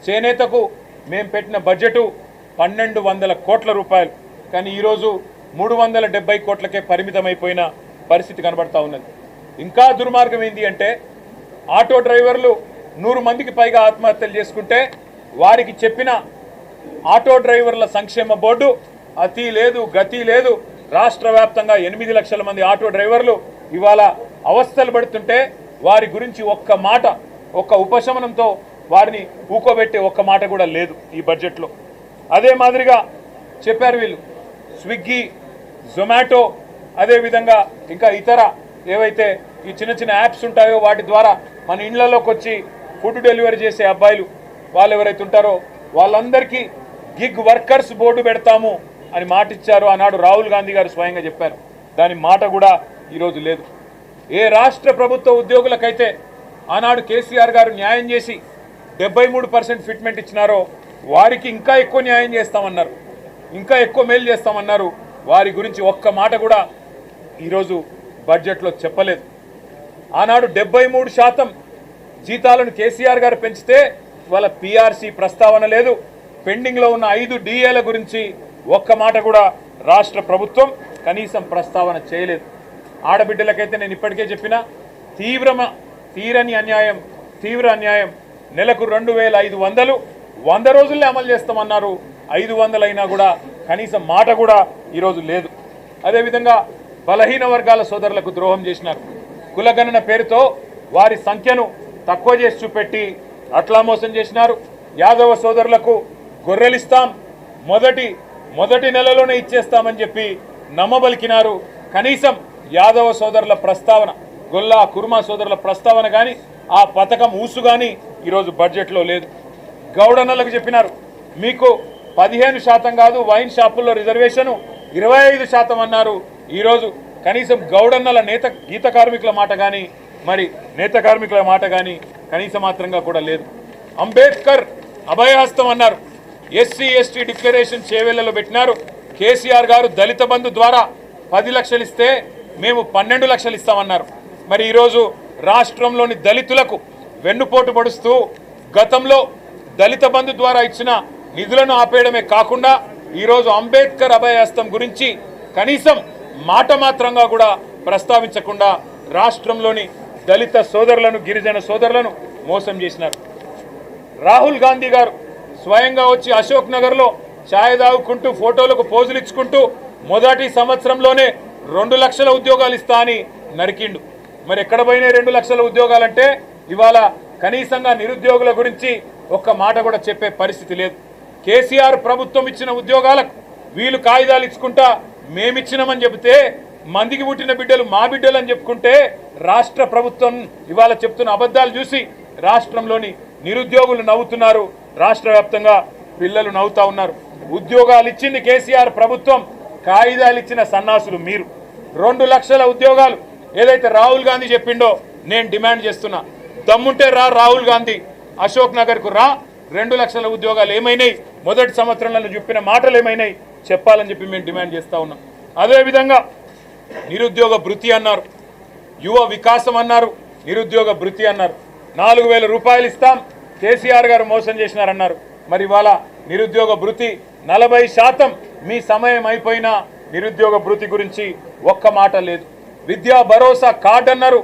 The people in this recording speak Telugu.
చేనేతకు మేము పెట్టిన బడ్జెటు 1200 కోట్ల రూపాయలు, కానీ ఈరోజు 370 కోట్లకే పరిమితమైపోయిన పరిస్థితి కనబడతా ఉన్నది. ఇంకా దుర్మార్గం ఏంటి అంటే ఆటో డ్రైవర్లు 100 మందికి పైగా ఆత్మహత్యలు చేసుకుంటే వారికి చెప్పిన ఆటో డ్రైవర్ల సంక్షేమ బోర్డు అతి లేదు గతి లేదు. రాష్ట్ర వ్యాప్తంగా 8 లక్షల మంది ఆటో డ్రైవర్లు ఇవాళ అవస్థలు పడుతుంటే వారి గురించి ఒక్క మాట, ఒక్క ఉపశమనంతో వారిని ఊకోబెట్టే ఒక్క మాట కూడా లేదు ఈ బడ్జెట్లో. అదే మాదిరిగా చెప్పారు వీళ్ళు స్విగ్గీ, జొమాటో, అదేవిధంగా ఇంకా ఇతర ఏవైతే ఈ చిన్న చిన్న యాప్స్ ఉంటాయో వాటి ద్వారా మన ఇళ్లలోకి వచ్చి ఫుడ్ డెలివరీ చేసే అబ్బాయిలు వాళ్ళు ఎవరైతే ఉంటారో వాళ్ళందరికీ గిగ్ వర్కర్స్ బోర్డు పెడతాము అని మాట ఇచ్చారు. ఆనాడు రాహుల్ గాంధీ గారు స్వయంగా చెప్పారు. దాని మాట కూడా ఈరోజు లేదు. ఏ రాష్ట్ర ప్రభుత్వ ఉద్యోగులకైతే ఆనాడు కేసీఆర్ గారు న్యాయం చేసి 73% ఫిట్మెంట్ ఇచ్చినారో వారికి ఇంకా ఎక్కువ న్యాయం చేస్తామన్నారు, ఇంకా ఎక్కువ మేలు చేస్తామన్నారు. వారి గురించి ఒక్క మాట కూడా ఈరోజు బడ్జెట్లో చెప్పలేదు. ఆనాడు 73% జీతాలను కేసీఆర్ గారు పెంచితే వాళ్ళ పీఆర్సీ ప్రస్తావన లేదు. పెండింగ్లో ఉన్న 5 డిఏల గురించి ఒక్క మాట కూడా రాష్ట్ర ప్రభుత్వం కనీసం ప్రస్తావన చేయలేదు. ఆడబిడ్డలకైతే నేను ఇప్పటికే చెప్పిన తీరని అన్యాయం, తీవ్ర అన్యాయం. నెలకు 2500 100 రోజుల్లో అమలు చేస్తామన్నారు. 500 అయినా కూడా కనీసం మాట కూడా ఈరోజు లేదు. అదేవిధంగా బలహీన వర్గాల సోదరులకు ద్రోహం చేసినారు. కులగణన పేరుతో వారి సంఖ్యను తక్కువ చేసి చూపెట్టి అట్లా మోసం చేసినారు. యాదవ సోదరులకు గొర్రెలిస్తాం, మొదటి నెలలోనే ఇచ్చేస్తామని చెప్పి నమ్మబలికినారు. కనీసం యాదవ సోదరుల ప్రస్తావన, గొల్లా కుర్మా సోదరుల ప్రస్తావన కానీ ఆ పథకం ఊసు కానీ ఈరోజు బడ్జెట్లో లేదు. గౌడన్నలకు చెప్పినారు మీకు 15% కాదు, వైన్ షాపుల్లో రిజర్వేషను 25% అన్నారు. ఈరోజు కనీసం గౌడన్నల గీత కార్మికుల మాట కానీ నేత కార్మికుల మాట కానీ కనీస మాత్రంగా కూడా లేదు. అంబేద్కర్ అభయహస్తం అన్నారు. ఎస్సీ ఎస్టీ డిక్లరేషన్ చేవెళ్లలో పెట్టినారు. కేసీఆర్ గారు దళిత బంధు ద్వారా 10 లక్షలు ఇస్తే మేము 12 లక్షలు ఇస్తామన్నారు. మరి ఈరోజు రాష్ట్రంలోని దళితులకు వెన్నుపోటు పడుస్తూ గతంలో దళిత బంధు ద్వారా ఇచ్చిన నిధులను ఆపేయడమే కాకుండా ఈరోజు అంబేద్కర్ అభయహస్తం గురించి కనీసం మాట మాత్రంగా కూడా ప్రస్తావించకుండా రాష్ట్రంలోని దళిత సోదరులను, గిరిజన సోదరులను మోసం చేసినారు. రాహుల్ గాంధీ గారు స్వయంగా వచ్చి అశోక్ నగర్లో ఛాయ్ తాగుకుంటూ ఫోటోలకు పోజులు ఇచ్చుకుంటూ మొదటి సంవత్సరంలోనే 2 లక్షల ఉద్యోగాలు ఇస్తా అని నరికిండు. మరి ఎక్కడ పోయినాయి 2 లక్షల ఉద్యోగాలంటే ఇవాళ కనీసంగా నిరుద్యోగుల గురించి ఒక్క మాట కూడా చెప్పే పరిస్థితి లేదు. కేసీఆర్ ప్రభుత్వం ఇచ్చిన ఉద్యోగాలకు వీళ్ళు కాగితాలు ఇచ్చుకుంటా మేమిచ్చినామని చెబితే మందికి పుట్టిన బిడ్డలు మా బిడ్డలు అని చెప్పుకుంటే రాష్ట్ర ప్రభుత్వం ఇవాళ చెప్తున్న అబద్ధాలు చూసి రాష్ట్రంలోని నిరుద్యోగులు నవ్వుతున్నారు. రాష్ట్ర వ్యాప్తంగా పిల్లలు నవ్వుతా ఉన్నారు. ఉద్యోగాలు ఇచ్చింది కేసీఆర్ ప్రభుత్వం, కాగితాలు ఇచ్చిన సన్నాసులు మీరు. 2 లక్షల ఉద్యోగాలు ఏదైతే రాహుల్ గాంధీ చెప్పిండో నేను డిమాండ్ చేస్తున్నా. దమ్ముంటే రాహుల్ గాంధీ అశోక్ నగర్కు 2 లక్షల ఉద్యోగాలు ఏమైనాయి, మొదటి సంవత్సరంలో చెప్పిన మాటలు ఏమైనాయి చెప్పాలని చెప్పి మేము డిమాండ్ చేస్తూ ఉన్నాం. అదేవిధంగా నిరుద్యోగ భృతి అన్నారు, యువ వికాసం అన్నారు, నిరుద్యోగ భృతి అన్నారు. 4000 రూపాయలు ఇస్తాం, కేసీఆర్ గారు మోసం చేసినారన్నారు. మరి ఇవాళ నిరుద్యోగ భృతి 40% మీ సమయం అయిపోయినా నిరుద్యోగ భృతి గురించి ఒక్క మాట లేదు. విద్యా భరోసా కార్డు అన్నారు,